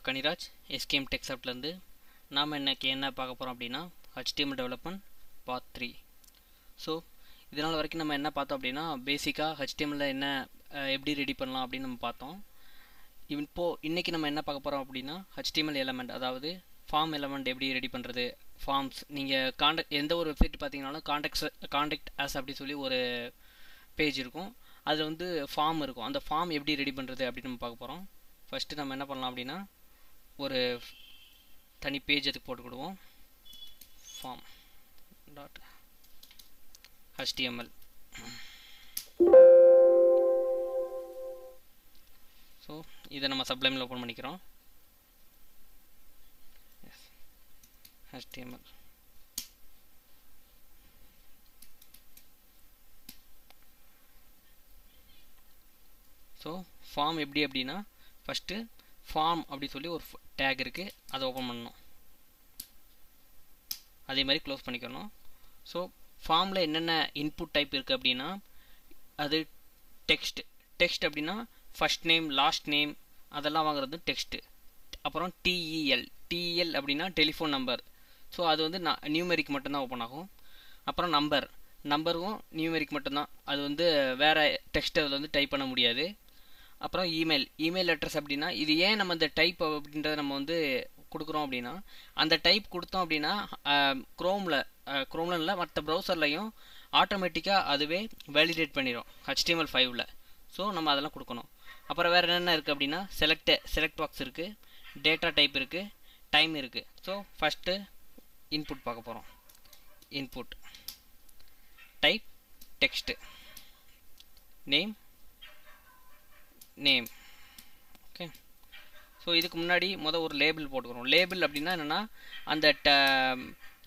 Kaniraj SKM டெக்ஸாப்ட்லேருந்து நாம் இன்னைக்கு என்ன பார்க்க போகிறோம் அப்படின்னா HTML டெவலப்மெண்ட் பார்ட் 3. ஸோ இதனால் வரைக்கும் நம்ம என்ன பார்த்தோம் அப்படின்னா பேசிக்காக HTML என்ன எப்படி ரெடி பண்ணலாம் அப்படின்னு நம்ம பார்த்தோம். இன்றைக்கி நம்ம என்ன பார்க்க போகிறோம் அப்படின்னா HTML எலமெண்ட், அதாவது ஃபார்ம் எலமெண்ட் எப்படி ரெடி பண்ணுறது. ஃபார்ம்ஸ் நீங்கள் எந்த ஒரு வெப்சைட் பார்த்தீங்கன்னாலும் காண்டாக்ட் ஆஸ் அப்படி சொல்லி ஒரு பேஜ் இருக்கும், அதில் வந்து ஃபார்ம் இருக்கும். அந்த ஃபார்ம் எப்படி ரெடி பண்ணுறது அப்படின்னு நம்ம பார்க்க போகிறோம். ஃபஸ்ட்டு நம்ம என்ன பண்ணலாம் அப்படின்னா ஒரு தனி பேஜ் அதுக்கு போட்டுக்கிடுவோம். Form dot HTML. ஸோ இதை நம்ம சப்ளைமில் ஓப்பன் பண்ணிக்கிறோம். HTML. ஸோ ஃபார்ம் எப்படி அப்படின்னா ஃபஸ்ட்டு ஃபார்ம் அப்படி சொல்லி ஒரு டேக் இருக்குது, அதை ஓப்பன் பண்ணணும். அதே மாதிரி க்ளோஸ் பண்ணிக்கணும். ஸோ ஃபார்மில் என்னென்ன இன்புட் டைப் இருக்குது அப்படின்னா அது டெக்ஸ்ட் அப்படின்னா ஃபஸ்ட் நேம் லாஸ்ட் நேம் அதெல்லாம் வாங்குறது டெக்ஸ்ட்டு. அப்புறம் டிஇஎல் அப்படின்னா டெலிஃபோன் நம்பர். ஸோ அது வந்து நியூமெரிக் மட்டும்தான் ஓப்பன் ஆகும். அப்புறம் நம்பரும் நியூமெரிக் மட்டும்தான், அது வந்து வேறு டெக்ஸ்ட் அதில் வந்து டைப் பண்ண முடியாது. அப்புறம் இமெயில் அட்ரஸ் அப்படின்னா இது ஏன் நம்ம இந்த டைப் அப்படின்றத நம்ம வந்து கொடுக்குறோம் அப்படின்னா அந்த டைப் கொடுத்தோம் அப்படின்னா குரோமில் இல்லை மற்ற ப்ரௌசர்லையும் ஆட்டோமேட்டிக்காக அதுவே வேலிடேட் பண்ணிடும் HTML5ல். ஸோ நம்ம அதெல்லாம் கொடுக்கணும். அப்புறம் வேறு என்னென்ன இருக்குது அப்படின்னா செலக்ட் பாக்ஸ் இருக்குது, டேட்டா டைப் இருக்குது, டைம் இருக்குது. ஸோ ஃபஸ்ட்டு இன்புட் பார்க்க போகிறோம். Input type text, name. Okay. So இதுக்கு முன்னாடி ஒரு லேபிள் போட்டுக்கிறோம். லேபிள் அப்படின்னா என்னென்னா அந்த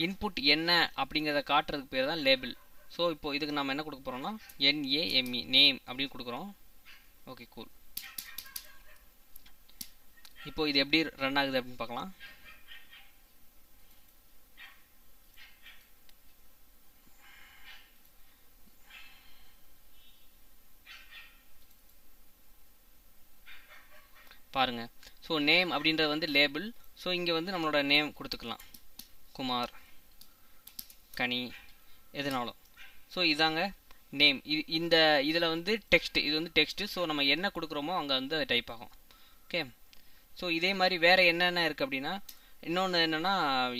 இன்புட் என்ன அப்படிங்கிறத காட்டுறதுக்கு பேர் தான் லேபிள். ஸோ இப்போது இதுக்கு நம்ம என்ன கொடுக்க போகிறோம்னா NAME நேம் அப்படின்னு கொடுக்குறோம். Okay, cool. இப்போது இது எப்படி ரன் ஆகுது அப்படின்னு பார்க்கலாம். பாருங்கள். ஸோ நேம் அப்படின்றது வந்து லேபிள். ஸோ இங்கே வந்து நம்மளோட நேம் கொடுத்துக்கலாம், குமார், கனி, எதுனாலும். ஸோ இதாங்க நேம். இந்த இதில் வந்து இது வந்து டெக்ஸ்ட்டு. ஸோ நம்ம என்ன கொடுக்குறோமோ அங்கே வந்து அது டைப் ஆகும். ஓகே. ஸோ இதே மாதிரி வேறு என்னென்ன இருக்குது அப்படின்னா இன்னொன்று என்னென்னா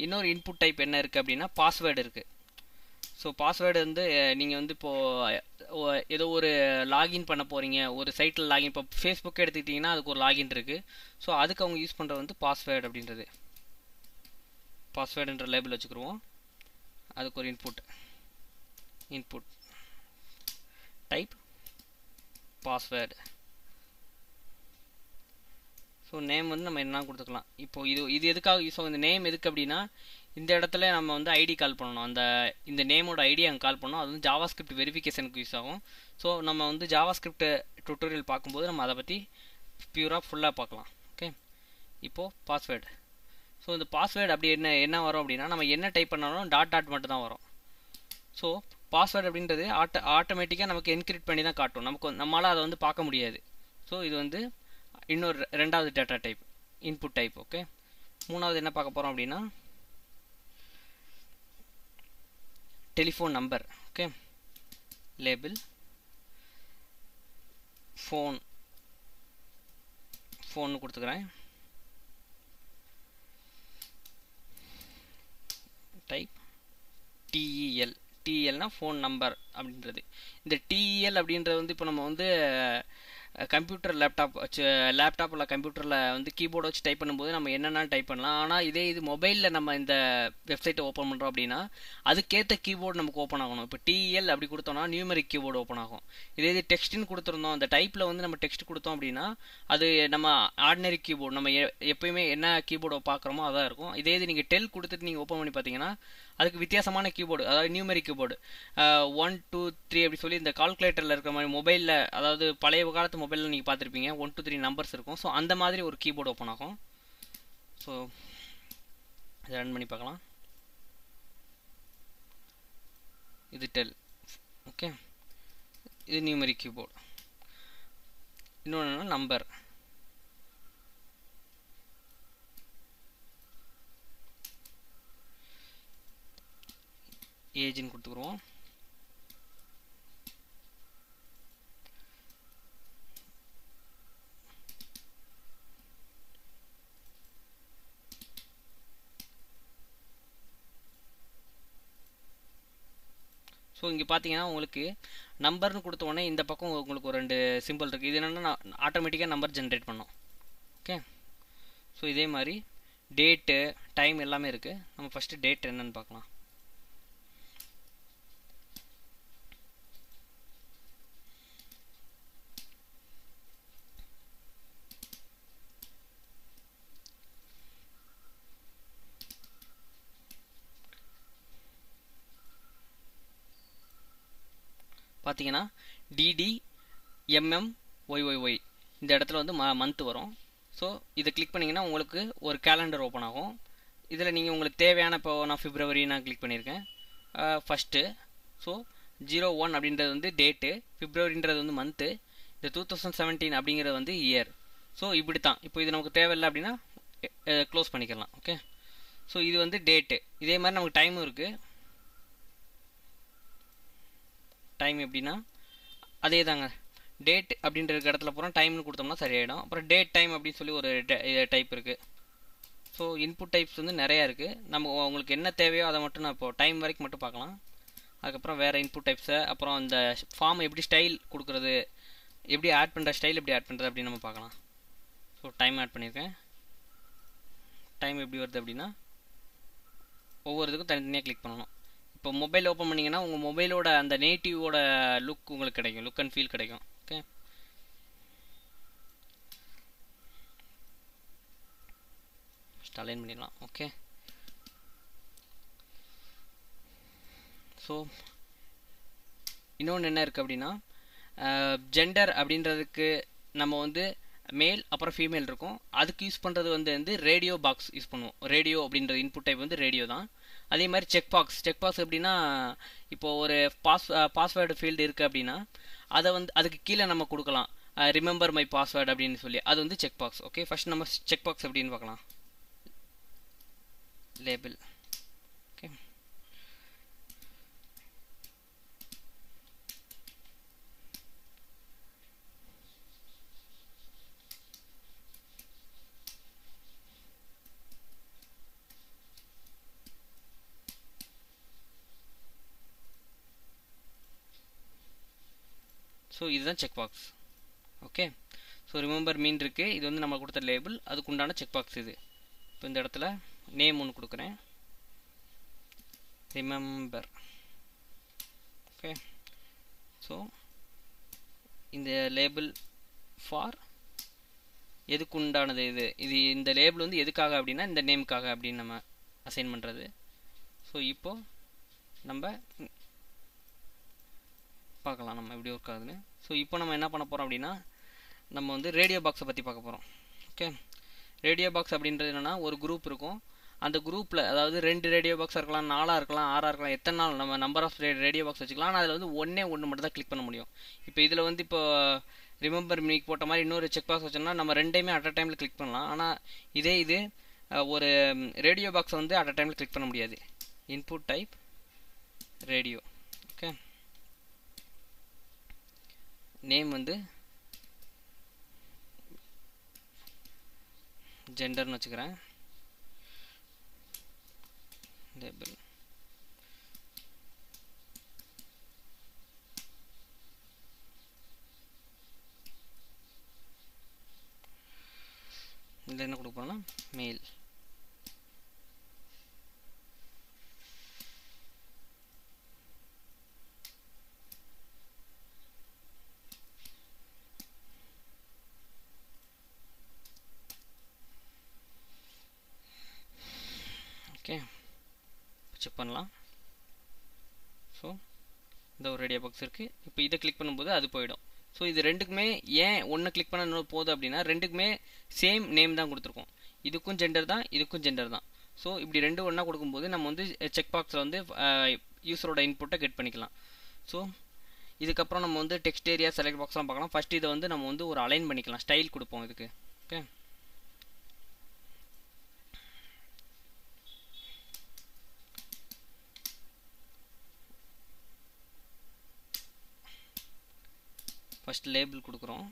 இன்னொரு இன்புட் டைப் என்ன இருக்குது அப்படின்னா பாஸ்வேர்டு இருக்குது. ஸோ பாஸ்வேர்டு வந்து நீங்கள் வந்து இப்போது ஏதோ ஒரு லாகின் பண்ண போகிறீங்க, ஒரு சைட்டில் லாகின், இப்போ ஃபேஸ்புக் எடுத்துக்கிட்டிங்கன்னா அதுக்கு ஒரு லாகின் இருக்குது. ஸோ அதுக்கு அவங்க யூஸ் பண்ணுறது வந்து பாஸ்வேர்டு அப்படின்றது. பாஸ்வேர்டுன்ற லேபிள் வச்சுக்கிடுவோம். அதுக்கு ஒரு input type password. So name வந்து நம்ம என்ன கொடுத்துக்கலாம். இப்போது இது எதுக்காக யூஸ் ஆகும், இந்த நேம் எதுக்கு அப்படின்னா இந்த இடத்துல நம்ம வந்து ஐடி கால் பண்ணணும். இந்த நேமோட ஐடி அங்கே கால் பண்ணணும். அது வந்து ஜாவாஸ்கிரிப்ட் வெரிஃபிகேஷனுக்கு யூஸ் ஆகும். ஸோ நம்ம வந்து ஜாவாஸ்கிரிப்ட் டுட்டோரியல் பார்க்கும்போது நம்ம அதை பற்றி பியூராக ஃபுல்லாக பார்க்கலாம். ஓகே. இப்போது பாஸ்வேர்டு. ஸோ இந்த பாஸ்வேர்டு அப்படி என்ன வரும் அப்படின்னா நம்ம என்ன டைப் பண்ணாலும் டாட் மட்டும் தான் வரும். ஸோ பாஸ்வேர்டு அப்படின்றது ஆட்டோமேட்டிக்காக நமக்கு என்கிரிப்ட் பண்ணி தான் காட்டும். நம்மளால் அதை வந்து பார்க்க முடியாது. ஸோ இது வந்து இன்னொரு ரெண்டாவது data type, input type. Okay. மூணாவது என்ன பார்க்க போகிறோம் அப்படின்னா telephone number. Okay. Label phone கொடுத்துக்கிறேன். டைப் டிஇஎல்னா ஃபோன் நம்பர் அப்படின்றது. இந்த டிஇஎல் அப்படின்றது வந்து இப்போ நம்ம வந்து கம்ப்யூட்டர் லேப்டாப் இல்லை கம்ப்யூட்டரில் வந்து கீபோர்டு வச்சு டைப் பண்ணும்போது நம்ம என்னென்ன டைப் பண்ணலாம். ஆனால் இது மொபைலில் நம்ம இந்த வெப்சைட்டை ஓப்பன் பண்ணுறோம் அப்படின்னா அதுக்கேற்ற கீபோர்டு நமக்கு ஓப்பன் ஆகணும். இப்போ டிஎல் அப்படி கொடுத்தோம்னா நியூமெரிக் கீபோர்டு ஓப்பன் ஆகும். இது டெக்ஸ்ட்டுன்னு கொடுத்துருந்தோம், அந்த டைப்பில் வந்து நம்ம டெக்ஸ்ட் கொடுத்தோம் அப்படின்னா அது நம்ம ஆர்டினரி கீபோர்டு, நம்ம எப்பயுமே என்ன கீபோர்டை பார்க்குறோமோ அதான் இருக்கும். இது நீங்கள் டெல் கொடுத்துட்டு நீங்கள் ஓப்பன் பண்ணி பார்த்தீங்கன்னா அதுக்கு வித்தியாசமான கீபோர்டு, அதாவது நியூமெரிக் கீபோர்டு 1 2 3 அப்படி சொல்லி இந்த கால்குலேட்டரில் இருக்கிற மாதிரி மொபைலில், அதாவது பழைய காலத்து மொபைலில் நீங்கள் பார்த்துருப்பீங்க 1 2 3 நம்பர்ஸ் இருக்கும். ஸோ அந்த மாதிரி ஒரு கீபோர்டு ஓப்பன் ஆகும். ஸோ இதை ரன் பண்ணி பார்க்கலாம். இது டெல். ஓகே. இது நியூமெரிக் கீபோர்டு. இன்னொன்று நம்பர். ஏஜ்னு கொடுத்துக்குருவோம். ஸோ இங்கே பார்த்தீங்கன்னா உங்களுக்கு நம்பர்னு கொடுத்த உடனே இந்த பக்கம் உங்களுக்கு ஒரு 2 சிம்பிள் இருக்குது. இது என்னென்னா ஆட்டோமேட்டிக்காக நம்பர் ஜென்ரேட் பண்ணோம். ஓகே, ஸோ இதே மாதிரி டேட்டு டைம் எல்லாமே இருக்குது. நம்ம ஃபஸ்ட்டு டேட் என்னன்னு பார்க்கலாம். பார்த்தீங்கன்னா டிடி எம்எம் ஒய்ஒய்ஒய் இந்த இடத்துல வந்து மந்த் வரும். ஸோ இதை கிளிக் பண்ணிங்கன்னா உங்களுக்கு ஒரு கேலண்டர் ஓப்பன் ஆகும். இதில் நீங்கள் உங்களுக்கு தேவையான, இப்போ நான் பிப்ரவரி நான் கிளிக் பண்ணியிருக்கேன் ஃபஸ்ட்டு. ஸோ 01 அப்படின்றது வந்து டேட்டு, பிப்ரவரின்றது வந்து மந்த்து, இந்த 2017 அப்படிங்கிறது வந்து இயர். ஸோ இப்படி தான். இப்போ இது நமக்கு தேவையில்லை அப்படின்னா க்ளோஸ் பண்ணிக்கலாம். ஓகே, ஸோ இது வந்து டேட்டு. இதே மாதிரி நமக்கு டைமும் இருக்குது. டைம் எப்படின்னா அதே தாங்க, டேட் அப்படின்ற இடத்துல பூரா டைம்னு கொடுத்தோம்னா சரியாயிடும். அப்புறம் டேட் டைம் அப்படின்னு சொல்லி ஒரு டைப் இருக்குது. ஸோ இன்புட் டைப்ஸ் வந்து நிறையா இருக்குது. நம்ம உங்களுக்கு என்ன தேவையோ அதை மட்டும் நான் இப்போ டைம் வரைக்கும் மட்டும் பார்க்கலாம். அதுக்கப்புறம் வேறு இன்புட் டைப்ஸை, அப்புறம் அந்த ஃபார்ம் எப்படி ஸ்டைல் கொடுக்குறது, எப்படி ஆட் பண்ணுற ஸ்டைல் எப்படி ஆட் பண்ணுறது அப்படின்னு நம்ம பார்க்கலாம். ஸோ டைம் ஆட் பண்ணியிருக்கேன். டைம் எப்படி வருது அப்படின்னா ஒவ்வொரு இதுக்கும் தனித்தனியாக கிளிக் பண்ணணும். இப்போ மொபைல் ஓப்பன் பண்ணிங்கன்னா உங்கள் மொபைலோட அந்த நேட்டிவோட லுக் உங்களுக்கு கிடைக்கும், லுக் அண்ட் ஃபீல் கிடைக்கும். ஓகே, அலைன் பண்ணிடலாம். ஓகே, ஸோ இன்னொன்று என்ன இருக்குது அப்படின்னா ஜெண்டர் அப்படின்றதுக்கு நம்ம வந்து மேல் அப்புறம் ஃபீமேல் இருக்கும். அதுக்கு யூஸ் பண்ணுறது வந்து ரேடியோ பாக்ஸ் யூஸ் பண்ணுவோம். ரேடியோ அப்படின்ற இன்புட் டைப் வந்து ரேடியோ தான். அதே மாதிரி செக் பாக்ஸ் எப்படின்னா இப்போது ஒரு பாஸ்வேர்டு ஃபீல்டு இருக்குது அப்படின்னா அதை வந்து அதுக்கு கீழே நம்ம கொடுக்கலாம், ரிமெம்பர் மை பாஸ்வேர்டு அப்படின்னு சொல்லி. அது வந்து செக் பாக்ஸ். ஓகே, ஃபர்ஸ்ட் நம்ம செக் பாக்ஸ் எப்படின்னு பார்க்கலாம். லேபிள். ஓகே, ஸோ இதுதான் check box. Okay, so remember மீன் இருக்குது, இது வந்து நம்ம கொடுத்த லேபிள், அதுக்கு உண்டான செக் பாக்ஸ் இது. இப்போ இந்த இடத்துல நேம் ஒன்று கொடுக்குறேன், ரிமெம்பர். ஓகே, ஸோ இந்த லேபிள் ஃபார் எதுக்கு உண்டானது, இது இந்த லேபிள் வந்து எதுக்காக அப்படின்னா இந்த நேமுக்காக அப்படின்னு நம்ம அசைன் பண்ணுறது. ஸோ இப்போது நம்ம பார்க்கலாம் நம்ம எப்படி ஒர்க் ஆகுதுன்னு. ஸோ இப்போ நம்ம என்ன பண்ண போகிறோம் அப்படின்னா நம்ம வந்து ரேடியோ பாக்ஸை பற்றி பார்க்க போகிறோம். ஓகே, ரேடியோ பாக்ஸ் அப்படின்றது என்னென்னா ஒரு குரூப் இருக்கும். அந்த குரூப்பில் அதாவது 2 ரேடியோ பாக்ஸாக இருக்கலாம், 4 இருக்கலாம், 6 இருக்கலாம், எத்தனை நாள் நம்ம நம்பர் ஆஃப் ரேடியோ பாக்ஸ் வச்சுக்கலாம். ஆனால் அதில் வந்து ஒன்று மட்டும் தான் கிளிக் பண்ண முடியும். இப்போ இதில் வந்து இப்போ ரிமெம்பர் மீக்கு போட்ட மாதிரி இன்னொரு செக் பாக்ஸ் வச்சோம்னா நம்ம 2டையுமே அட் அ டைமில் கிளிக் பண்ணலாம். ஆனால் இது ஒரு ரேடியோ பாக்ஸை வந்து அட் அ டைமில் கிளிக் பண்ண முடியாது. Input type radio. Okay, name வந்து ஜெண்டர்னு வச்சுக்கிறேன். லேபிள். இதில் என்ன கொடுக்க போகிறோம்னா மெயில். ஓகே, செக் பண்ணலாம். ஸோ இந்த ஒரு ரேடியோ பாக்ஸ் இருக்குது. இப்போ இதை கிளிக் பண்ணும்போது அது போயிடும். ஸோ இது ரெண்டுக்குமே ஏன் ஒன்று கிளிக் பண்ண போதும் அப்படின்னா ரெண்டுக்குமே சேம் நேம் தான் கொடுத்துருக்கோம். இதுக்கும் ஜெண்டர் தான், இதுக்கும் ஜெண்டர் தான். ஸோ இப்படி ரெண்டு ஒன்றா கொடுக்கும்போது நம்ம வந்து செக் பாக்ஸில் வந்து யூஸரோட இன்புட்டை கெட் பண்ணிக்கலாம். ஸோ இதுக்கப்புறம் நம்ம வந்து டெக்ஸ்ட் ஏரியா செலக்ட் பாக்ஸ்லாம் பார்க்கலாம். ஃபஸ்ட் இதை வந்து நம்ம வந்து ஒரு அலைன் பண்ணிக்கலாம், ஸ்டைல் கொடுப்போம் இதுக்கு. ஓகே, ஃபர்ஸ்ட் லேபிள் கொடுக்குறோம்.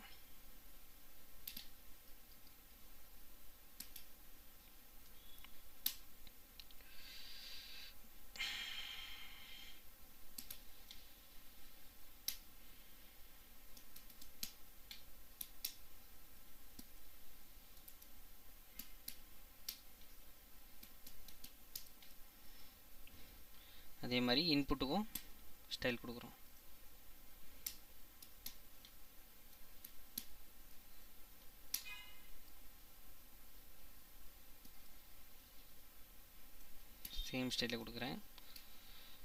அதே மாதிரி இன்புட்டுக்கும் ஸ்டைல் கொடுக்குறோம். சேம் ஸ்டைலில் கொடுக்குறேன்.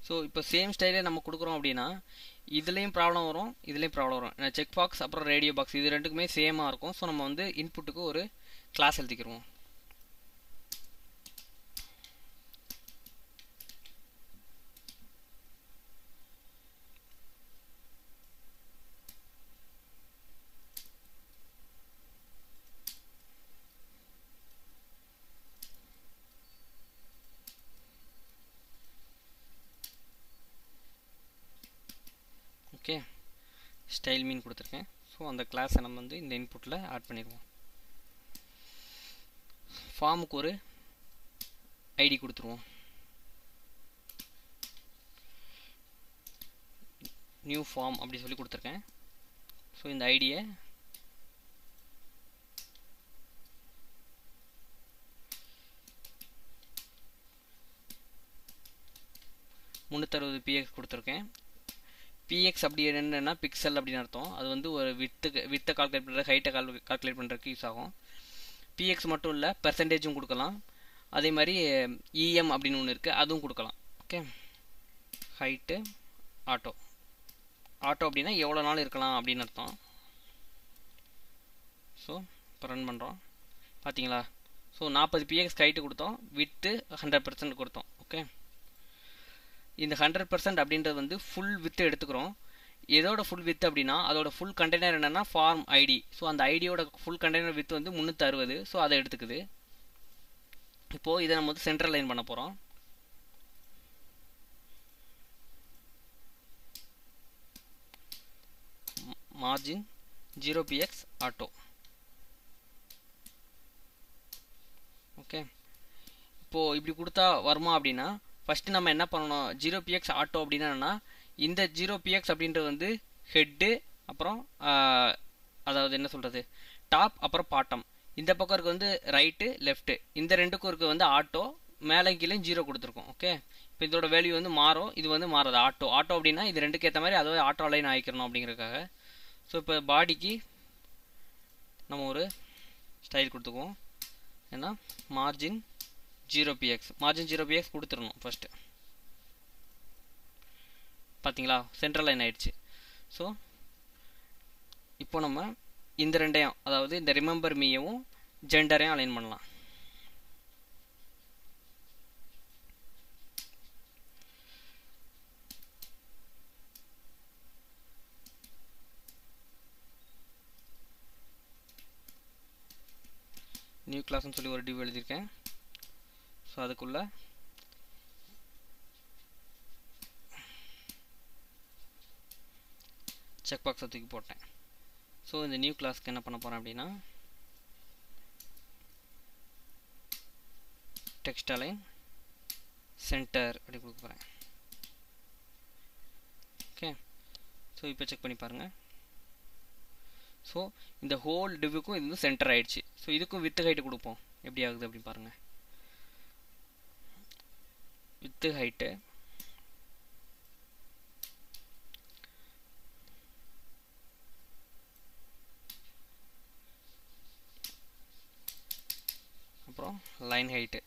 ஸோ இப்போ சேம் ஸ்டைலே நம்ம கொடுக்குறோம் அப்படின்னா இதுலேயும் ப்ராப்ளம் வரும், இதுலேயும் ப்ராப்ளம் வரும். செக் பாக்ஸ் அப்புறம் ரேடியோ பாக்ஸ் இது ரெண்டுக்குமே சேமாக இருக்கும். ஸோ நம்ம வந்து இன்புட்டுக்கு ஒரு கிளாஸ் எழுதிக்கிறோம். ஓகே, ஸ்டைல் மீன் கொடுத்துருக்கேன். ஸோ அந்த கிளாஸை நம்ம வந்து இந்த இன்புட்டில் ஆட் பண்ணிடுவோம். ஃபார்முக்கு ஒரு ஐடி கொடுத்துருவோம். நியூ ஃபார்ம் அப்படி சொல்லி கொடுத்துருக்கேன். ஸோ இந்த ஐடியை px கொடுத்துருக்கேன். px அப்படி என்னன்னா பிக்சல் அப்படின்னு அர்த்தம். அது வந்து ஒரு வித்தை கால்குலேட் பண்ணுறது, ஹைட்டை கால்குலேட் பண்ணுறதுக்கு யூஸ் ஆகும். px மட்டும் இல்லை, பெர்சன்டேஜும் கொடுக்கலாம். அதே மாதிரி em அப்படின்னு ஒன்று இருக்குது, அதுவும் கொடுக்கலாம். ஓகே, ஹைட்டு ஆட்டோ அப்படின்னா எவ்வளோ நாள் இருக்கலாம் அப்படின்னு அர்த்தம். ஸோ இப்போ ரன் பண்ணுறோம், பார்த்தீங்களா? ஸோ 40 px ஹைட்டு கொடுத்தோம், வித்து 100% கொடுத்தோம். ஓகே, இந்த 100% அப்படின்றது வந்து ஃபுல் வித்து எடுத்துக்கிறோம். எதோட ஃபுல் வித் அப்படின்னா அதோட ஃபுல் கண்டெய்னர் என்னென்னா ஃபார்ம் ஐடி. ஸோ அந்த ஐடியோட ஃபுல் கண்டெய்னர் வித் வந்து 360. ஸோ அதை எடுத்துக்குது. இப்போது இதை நம்ம வந்து சென்ட்ரல் லைன் பண்ண போகிறோம். Margin 0px auto. ஓகே, இப்போது இப்படி கொடுத்தா வருமா அப்படின்னா ஃபஸ்ட்டு நம்ம என்ன பண்ணணும், 0px ஆட்டோ அப்படின்னா இந்த 0px அப்படின்றது வந்து ஹெட்டு அப்புறம் அதாவது என்ன சொல்கிறது டாப் அப்புறம் பாட்டம். இந்த பக்கம் இருக்க வந்து ரைட்டு லெஃப்ட்டு, இந்த ரெண்டுக்கும் இருக்க வந்து ஆட்டோ, மேலே கீழே 0 கொடுத்துருக்கோம். ஓகே, இப்போ இதோட வேல்யூ வந்து மாறும், இது வந்து மாறாது. ஆட்டோ அப்படின்னா இது ரெண்டுக்கு ஏற்ற மாதிரி அதாவது ஆட்டோ லைன் ஆகிக்கிறணும் அப்படிங்கிறதுக்காக. ஸோ இப்போ பாடிக்கு நம்ம ஒரு ஸ்டைல் கொடுத்துக்குவோம். ஏன்னா மார்ஜின் 0px கொடுத்துடணும் ஃபஸ்ட்டு. பார்த்தீங்களா, சென்ட்ரல் லைன் ஆயிடுச்சு. ஸோ இப்போ நம்ம இந்த ரெண்டையும், அதாவது இந்த ரிமெம்பர் மீயவும் ஜெண்டரையும் அலைன் பண்ணலாம். நியூ கிளாஸ்னு சொல்லி ஒரு டிவ் எழுதியிருக்கேன். ஸோ அதுக்குள்ள செக் பாக்ஸை தூக்கி போட்டேன். ஸோ இந்த நியூ கிளாஸ்க்கு என்ன பண்ண போகிறேன் அப்படின்னா டெக்ஸ்ட் அலைன் சென்டர் அப்படி கொடுக்க போகிறேன். ஓகே, ஸோ இப்போ செக் பண்ணி பாருங்கள். ஸோ இந்த ஹோல் டிவ்வுக்கும் இது வந்து சென்டர் ஆகிடுச்சு. ஸோ இதுக்கும் வித்து ஹைட்டு கொடுப்போம், எப்படி ஆகுது அப்படின்னு பாருங்கள். வித்து ஹைட்டு அப்புறம் லைன் ஹைட்டு.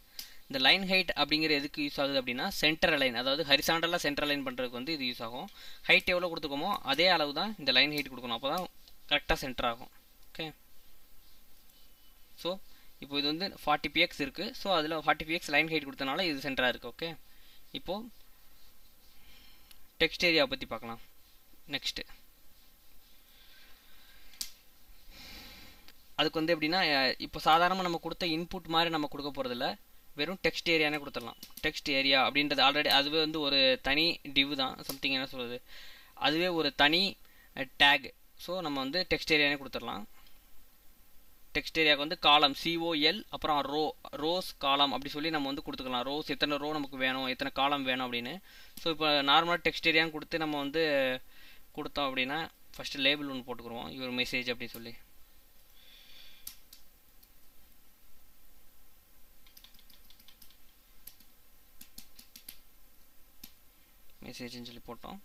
இந்த லைன் ஹைட் அப்படிங்கிற எதுக்கு யூஸ் ஆகுது அப்படின்னா சென்டர் லைன், அதாவது ஹரிசாண்டலாக சென்டர் லைன் பண்ணுறதுக்கு வந்து இது யூஸ் ஆகும். ஹைட் எவ்வளோ கொடுத்துக்கோமோ அதே அளவு தான் இந்த லைன் ஹைட் கொடுக்கணும், அப்போ தான் கரெக்டாக சென்டர் ஆகும். ஓகே, ஸோ இப்போ இது வந்து 40 px இருக்குது. ஸோ அதில் 40 px லைன் ஹைட் கொடுத்தனால இது சென்டராக இருக்குது. ஓகே, இப்போது டெக்ஸ்ட் ஏரியா பற்றி பார்க்கலாம். நெக்ஸ்ட்டு அதுக்கு வந்து எப்படின்னா இப்போ சாதாரணமாக நம்ம கொடுத்த இன்புட் மாதிரி நம்ம கொடுக்க போகிறதில்ல, வெறும் டெக்ஸ்ட் ஏரியானே கொடுத்துடலாம். டெக்ஸ்ட் ஏரியா அப்படின்றது ஆல்ரெடி அதுவே வந்து ஒரு தனி டிவ் தான், சம்திங் என்ன சொல்கிறது, அதுவே ஒரு தனி டேக் ஸோ நம்ம வந்து டெக்ஸ்ட் ஏரியானே கொடுத்துடலாம். டெக்ஸ்ட் ஏரியாவுக்கு வந்து காலம் COL அப்புறம் ரோஸ் காலம் அப்படி சொல்லி நம்ம வந்து கொடுத்துக்கலாம். ரோஸ் எத்தனை ரோ நமக்கு வேணும், எத்தனை காலம் வேணும் அப்படின்னு. ஸோ இப்போ நார்மலாக டெக்ஸ்ட் ஏரியான்னு கொடுத்து நம்ம வந்து கொடுத்தோம் அப்படின்னா ஃபஸ்ட்டு லேபிள் ஒன்று போட்டுக்குருவோம், யுவர் மெசேஜ் அப்படின்னு சொல்லி. மெசேஜ்னு சொல்லி போட்டோம்.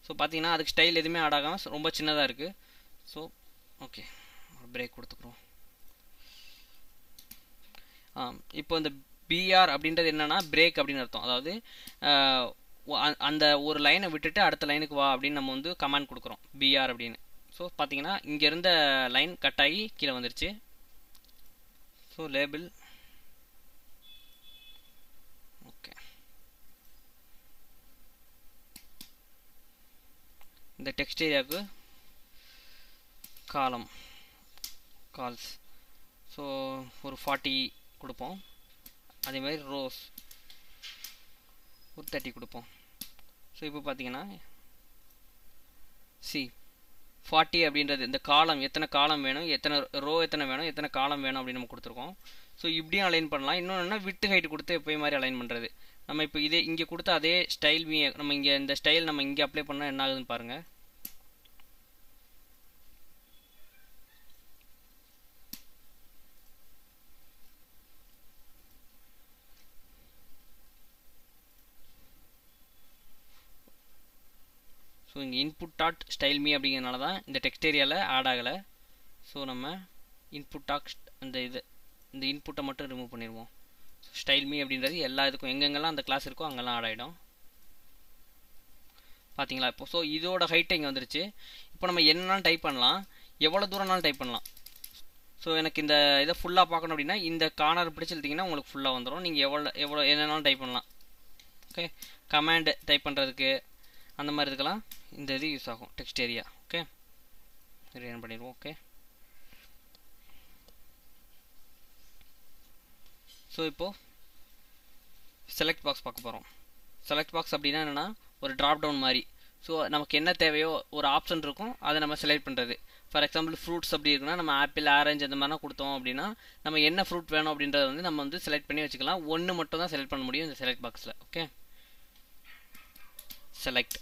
ஸோ பார்த்தீங்கன்னா அதுக்கு ஸ்டைல் எதுவுமே ஆட் ஆகாமல் ரொம்ப சின்னதாக இருக்குது. ஸோ ஓகே, பிரேக் கொடுத்துக்குறோம். இப்போ இந்த BR அப்படின்றது என்னன்னா பிரேக் அப்படின்னு அர்த்தம். அதாவது அந்த ஒரு லைனை விட்டுட்டு அடுத்த லைனுக்கு வா அப்படின்னு நம்ம வந்து கமாண்ட் கொடுக்குறோம் BR அப்படின்னு. ஸோ பார்த்தீங்கன்னா இங்கே இருந்த லைன் கட் ஆகி கீழே வந்துருச்சு. ஸோ லேபிள் ஓகே, இந்த டெக்ஸ்ட் ஏரியாவுக்கு கால்ஸ் ஸோ ஒரு 40 கொடுப்போம். அதே மாதிரி ரோஸ் ஒரு 30 கொடுப்போம். ஸோ இப்போ பார்த்தீங்கன்னா 40 அப்படின்றது இந்த காலம் எத்தனை காலம் வேணும், எத்தனை ரோ எத்தனை வேணும், எத்தனை காலம் வேணும் அப்படின்னு நம்ம கொடுத்துருக்கோம். ஸோ இப்படியும் அலைன் பண்ணலாம். இன்னொன்று விட்டு ஹைட் கொடுத்து எப்போயும் மாதிரி அலைன் பண்ணுறது. நம்ம இப்போ இதே இங்கே கொடுத்த அதே ஸ்டைல் நம்ம இங்கே இந்த ஸ்டைல் நம்ம இங்கே அப்ளை பண்ணால் என்ன ஆகுதுன்னு பாருங்கள். ஸோ இங்கே இன்புட் டாட் ஸ்டைல் மீ அப்படிங்கிறனால தான் இந்த டெக்ஸ்ட் ஏரியாவில் ஆட் ஆகலை. ஸோ நம்ம இன்புட் டாட் இந்த இன்புட்டை மட்டும் ரிமூவ் பண்ணிடுவோம். ஸ்டைல் மீ அப்படின்றது எல்லா இதுக்கும் எங்கெங்கெல்லாம் அந்த கிளாஸ் இருக்கோ அங்கெல்லாம் ஆட் ஆகிடும். பார்த்தீங்களா இப்போ? ஸோ இதோட ஹைட்டு இங்கே வந்துருச்சு. இப்போ நம்ம என்னன்னாலும் டைப் பண்ணலாம், எவ்வளோ தூரம்னாலும் டைப் பண்ணலாம். ஸோ எனக்கு இந்த இதை ஃபுல்லாக பார்க்கணும் அப்படின்னா இந்த கார்னர் பிடிச்சிருந்தீங்கன்னா உங்களுக்கு ஃபுல்லாக வந்துடும். நீங்கள் எவ்வளோ என்னன்னாலும் டைப் பண்ணலாம். ஓகே, கமாண்ட் டைப் பண்ணுறதுக்கு அந்த மாதிரி இதுக்கெல்லாம் இந்த இது யூஸ் ஆகும் டெக்ஸ்ட் ஏரியா. ஓகே, ரன் பண்ணிடுவோம். ஓகே, ஸோ இப்போது செலக்ட் பாக்ஸ் பார்க்க போகிறோம். செலக்ட் பாக்ஸ் அப்படின்னா என்னென்னா ஒரு ட்ராப் டவுன் மாதிரி. ஸோ நமக்கு என்ன தேவையோ ஒரு ஆப்ஷன் இருக்கும், அதை நம்ம செலக்ட் பண்ணுறது. ஃபார் எக்ஸாம்பிள் ஃப்ரூட்ஸ் அப்படி இருக்குன்னா நம்ம ஆப்பிள், ஆரஞ்சு அந்த மாதிரிலாம் கொடுத்தோம் அப்படின்னா நம்ம என்ன ஃப்ரூட் வேணும் அப்படின்றத வந்து நம்ம வந்து செலக்ட் பண்ணி வச்சுக்கலாம். ஒன்று மட்டும் தான் செலக்ட் பண்ண முடியும் இந்த செலக்ட் பாக்ஸில். ஓகே, செலக்ட்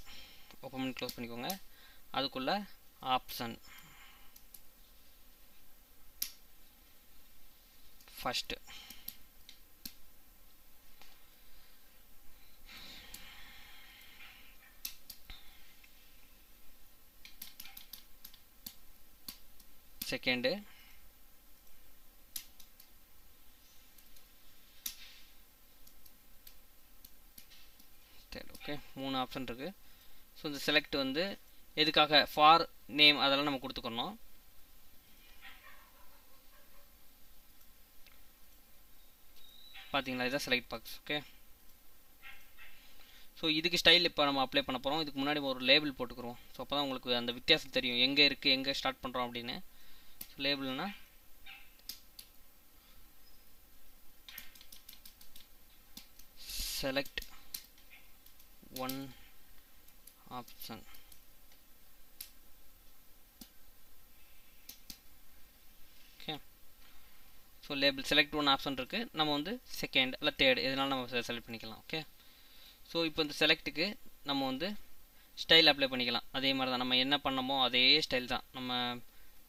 ஓப்பன் பண்ணி க்ளோஸ் பண்ணிக்கோங்க. அதுக்குள்ள option first second okay, 3 option இருக்குது. ஸோ இந்த செலக்ட் வந்து எதுக்காக ஃபார் நேம் அதெல்லாம் நம்ம கொடுத்துக்கணும். பார்த்தீங்களா, இதுதான் செலக்ட் பாக்ஸ். ஓகே, ஸோ இதுக்கு ஸ்டைல் இப்போ நம்ம அப்ளை பண்ண போகிறோம். இதுக்கு முன்னாடி ஒரு லேபிள் போட்டுக்கிறோம். ஸோ அப்போ தான் உங்களுக்கு அந்த வித்தியாசம் தெரியும் எங்கே இருக்குது, எங்கே ஸ்டார்ட் பண்ணுறோம் அப்படின்னு. ஸோ லேபிள்னா select one option. Okay, so label select one option இருக்குது. நம்ம வந்து செகண்ட் இல்லை தேர்ட் எதனாலும் நம்ம செலக்ட் பண்ணிக்கலாம். ஓகே, ஸோ இப்போ இந்த செலக்ட்டுக்கு நம்ம வந்து ஸ்டைல் அப்ளை பண்ணிக்கலாம். அதே மாதிரி தான் நம்ம என்ன பண்ணமோ அதே ஸ்டைல் தான். நம்ம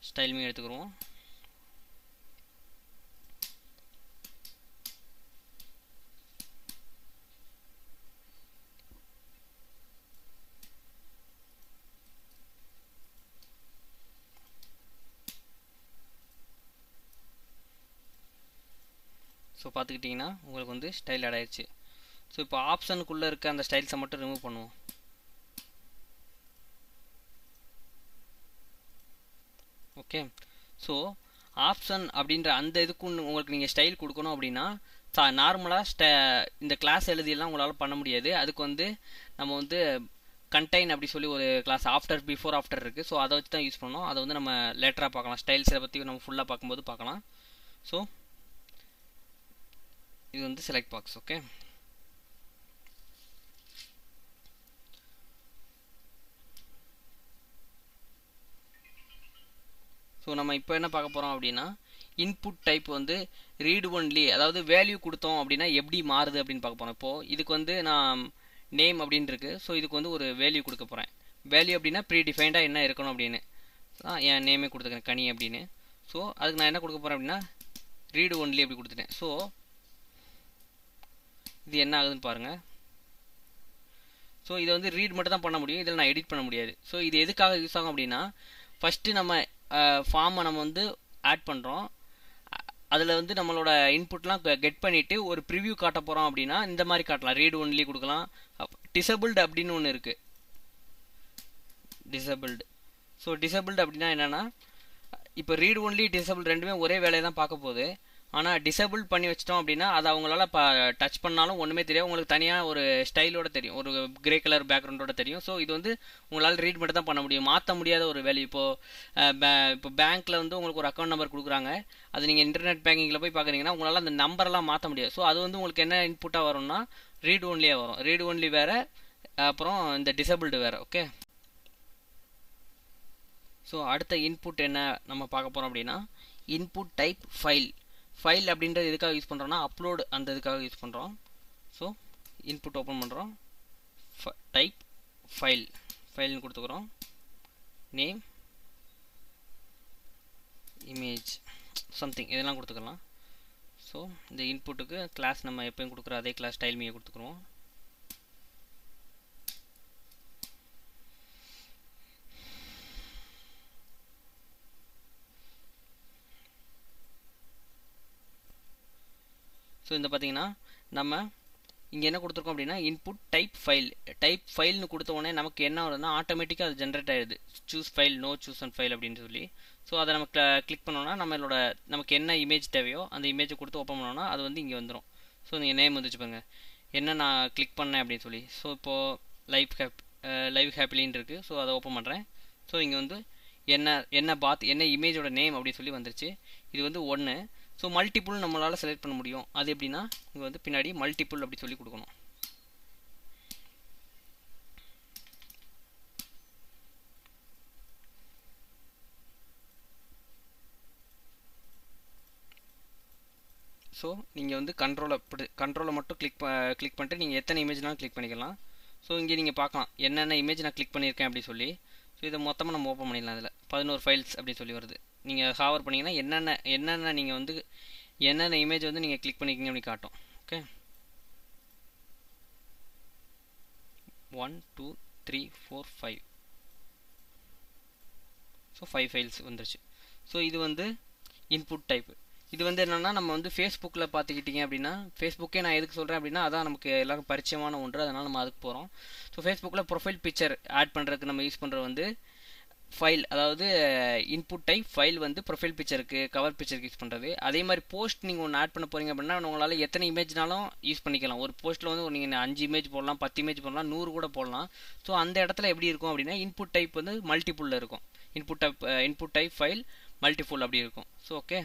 ஸ்டைலுமே எடுத்துக்கிறோம். ஸோ பார்த்துக்கிட்டிங்கன்னா உங்களுக்கு வந்து ஸ்டைல் ஆட் ஆயிடுச்சு. ஸோ இப்போ ஆப்ஷனுக்குள்ளே இருக்க அந்த ஸ்டைல்ஸை மட்டும் ரிமூவ் பண்ணுவோம். ஓகே, ஸோ ஆப்ஷன் அப்படின்ற அந்த இதுக்கு உங்களுக்கு நீங்கள் ஸ்டைல் கொடுக்கணும் அப்படின்னா நார்மலாக இந்த கிளாஸ் எழுதியெல்லாம் உங்களால் பண்ண முடியாது. அதுக்கு வந்து நம்ம வந்து கண்டெயின் அப்படி சொல்லி ஒரு கிளாஸ் ஆஃப்டர் பிஃபோர் ஆஃப்டர் இருக்குது. ஸோ அதை வச்சு தான் யூஸ் பண்ணோம். அதை வந்து நம்ம லேட்டராக பார்க்கலாம். ஸ்டைல்ஸை பற்றி நம்ம ஃபுல்லாக பார்க்கும்போது பார்க்கலாம். ஸோ இது வந்து செலக்ட் பாக்ஸ். ஓகே, ஸோ நம்ம இப்போ என்ன பார்க்க போகிறோம் அப்படின்னா இன்புட் டைப் வந்து ரீட் ஒன்லி, அதாவது வேல்யூ கொடுத்தோம் அப்படின்னா எப்படி மாறுது அப்படின்னு பார்க்க போகிறோம். இப்போது இதுக்கு வந்து நான் நேம் அப்படின்னு இருக்கு. ஸோ இதுக்கு வந்து ஒரு வேல்யூ கொடுக்க போகிறேன். வேல்யூ அப்படின்னா ப்ரீ டிஃபைண்டாக என்ன இருக்கணும் அப்படின்னு என் நேமே கொடுத்துக்கிறேன், கனி அப்படின்னு. ஸோ அதுக்கு நான் என்ன கொடுக்க போகிறேன் அப்படின்னா ரீடு ஒன்லி அப்படி கொடுத்துட்டேன். ஸோ இது என்ன ஆகுதுன்னு பாருங்கள். ஸோ இதை வந்து ரீட் மட்டும் தான் பண்ண முடியும், இதில் நான் எடிட் பண்ண முடியாது. ஸோ இது எதுக்காக யூஸ் ஆகும் அப்படின்னா ஃபஸ்ட்டு நம்ம ஃபார்மை நம்ம வந்து ஆட் பண்ணுறோம், அதில் வந்து நம்மளோட இன்புட்லாம் கெட் பண்ணிவிட்டு ஒரு ப்ரிவ்யூ காட்ட போகிறோம் அப்படின்னா இந்த மாதிரி காட்டலாம். ரீட் ஒன்லி கொடுக்கலாம். டிசபிள்டு அப்படின்னு ஒன்று இருக்குது, டிசபிள்டு. ஸோ டிசபிள்டு அப்படின்னா என்னென்னா இப்போ ரீட் ஒன்லி டிசபிள் ரெண்டுமே ஒரே வேலையை தான் பார்க்க போகுது. ஆனால் டிசபிள் பண்ணி வச்சிட்டோம் அப்படின்னா அது அவங்களால டச் பண்ணாலும் ஒன்றுமே தெரியாது, உங்களுக்கு தனியாக ஒரு ஸ்டைலோட தெரியும், ஒரு கிரே கலர் பேக்ரவுண்டோட தெரியும். ஸோ இது வந்து உங்களால் ரீட் மட்டும் தான் பண்ண முடியும், மாற்ற முடியாத ஒரு வேல்யூ. இப்போ பேங்க்கில் வந்து உங்களுக்கு ஒரு அக்கௌண்ட் நம்பர் கொடுக்குறாங்க, அது நீங்கள் இன்டர்நெட் பேங்கிங்கில் போய் பார்க்குறீங்கன்னா உங்களால் அந்த நம்பரெல்லாம் மாற்ற முடியாது. ஸோ அது வந்து உங்களுக்கு என்ன இன்புட்டாக வரும்னா ரீட் ஒன்லியாக வரும். ரீட் ஒன்லி வேறு, அப்புறம் இந்த டிசபிள்டு வேறு. ஓகே, ஸோ அடுத்த இன்புட் என்ன நம்ம பார்க்க போகிறோம் அப்படின்னா இன்புட் டைப் ஃபைல். ஃபைல் அப்படின்றது எதுக்காக யூஸ் பண்ணுறோன்னா அப்லோடு அந்த இதுக்காக யூஸ் பண்ணுறோம். ஸோ இன்புட் ஓப்பன் பண்ணுறோம், டைப் ஃபைல்னு கொடுத்துக்கிறோம், நேம் இமேஜ் சம்திங் இதெல்லாம் கொடுத்துக்கலாம். ஸோ இந்த இன்புட்டுக்கு கிளாஸ் நம்ம எப்பயும் கொடுக்குற அதே கிளாஸ் ஸ்டைல் மீயை கொடுத்துக்குறோம். ஸோ இந்த பார்த்தீங்கன்னா நம்ம இங்கே என்ன கொடுத்துருக்கோம் அப்படின்னா இன்புட் டைப் ஃபைல்னு கொடுத்த உடனே நமக்கு என்ன வருதுன்னா ஆட்டோமேட்டிக்காக அது ஜென்ரேட் ஆகிடுது, choose file no choose and file அப்படின்னு சொல்லி. ஸோ அதை நம்ம கிளிக் பண்ணோன்னா நமக்கு என்ன இமேஜ் தேவையோ அந்த இமேஜை கொடுத்து ஓப்பன் பண்ணோன்னா அது வந்து இங்கே வந்துடும். ஸோ நீங்கள் நேம் வந்துச்சு பாருங்க, என்ன நான் கிளிக் பண்ணேன் அப்படின்னு சொல்லி. ஸோ இப்போது லைவ் ஹாப்பிலின்னு இருக்குது. ஸோ அதை ஓப்பன் பண்ணுறேன். ஸோ இங்கே வந்து என்ன இமேஜோட நேம் அப்படின்னு சொல்லி வந்துருச்சு. இது வந்து 1. ஸோ மல்டிப்புள் நம்மளால் செலக்ட் பண்ண முடியும். அது எப்படின்னா இங்கே வந்து பின்னாடி மல்டிப்புள் அப்படி சொல்லி கொடுக்கணும். ஸோ நீங்கள் வந்து கண்ட்ரோலை மட்டும் கிளிக் பண்ணிட்டு நீங்கள் எத்தனை இமேஜ்னாலும் கிளிக் பண்ணிக்கலாம். ஸோ இங்கே நீங்கள் பார்க்கலாம் என்னென்ன இமேஜ் நான் கிளிக் பண்ணியிருக்கேன் அப்படி சொல்லி. ஸோ இதை மொத்தமாக நம்ம ஓப்பன் பண்ணிடலாம். அதில் 11 ஃபைல்ஸ் அப்படி சொல்லி வருது. நீங்கள் ஹாவர் பண்ணிங்கன்னா என்னென்ன நீங்கள் வந்து என்னென்ன இமேஜ் வந்து நீங்கள் கிளிக் பண்ணிக்கிங்க அப்படி காட்டும். ஓகே, 1 2 3 4 5. ஸோ 5 ஃபைல்ஸ் வந்துருச்சு. ஸோ இது வந்து இன்புட் டைப்பு. இது வந்து என்னென்னா நம்ம வந்து ஃபேஸ்புக்கில் பார்த்துக்கிட்டிங்க அப்படின்னா, ஃபேஸ்புக்கே நான் எதுக்கு சொல்கிறேன் அப்படின்னா அதான் நமக்கு எல்லாருக்கும் பரிச்சயமான ஒன்று, அதனால் நம்ம அதுக்கு போகிறோம். ஸோ ஃபேஸ்புக்கில் ப்ரொஃபைல் பிக்சர் ஆட் பண்ணுறதுக்கு நம்ம யூஸ் பண்ணுறது வந்து ஃபைல், அதாவது இன்புட் டைப் ஃபைல் வந்து ப்ரொஃபைல் பிக்சருக்கு கவர் பிக்சருக்கு யூஸ் பண்ணுறது. அதே மாதிரி போஸ்ட் நீங்கள் ஒன்று ஆட் பண்ண போகிறீங்க அப்படின்னா உங்களால் எத்தனை இமேஜ்னாலும் யூஸ் பண்ணிக்கலாம். ஒரு போஸ்ட்டில் வந்து நீங்கள் 5 இமேஜ் போடலாம், 10 இமேஜ் போடலாம், 100 கூட போடலாம். ஸோ அந்த இடத்துல எப்படி இருக்கும் அப்படின்னா இன்புட் டைப் வந்து மல்டிப்புளில் இருக்கும். இன்புட் டைப் ஃபைல் மல்டிப்புள் அப்படி இருக்கும். ஸோ ஓகே,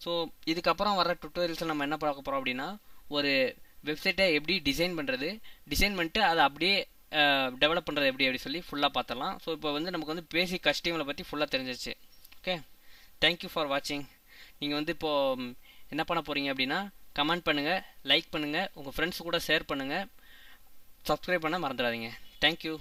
ஸோ இதுக்கப்புறம் வர டுட்டோரியல்ஸில் நம்ம என்ன பார்க்க போகிறோம் அப்படின்னா ஒரு வெப்சைட்டை எப்படி டிசைன் பண்ணிட்டு அதை அப்படியே டெவலப் பண்ணுறது எப்படி சொல்லி ஃபுல்லாக பார்த்துடலாம். ஸோ இப்போ வந்து நமக்கு வந்து பேசிக் HTML பற்றி ஃபுல்லாக தெரிஞ்சிருச்சு. ஓகே, தேங்க்யூ ஃபார் வாட்சிங். நீங்கள் வந்து இப்போது என்ன பண்ண போகிறீங்க அப்படின்னா கமெண்ட் பண்ணுங்கள், லைக் பண்ணுங்கள், உங்கள் ஃப்ரெண்ட்ஸ் கூட ஷேர் பண்ணுங்கள், சப்ஸ்கிரைப் பண்ண மறந்துடாதீங்க. தேங்க்யூ.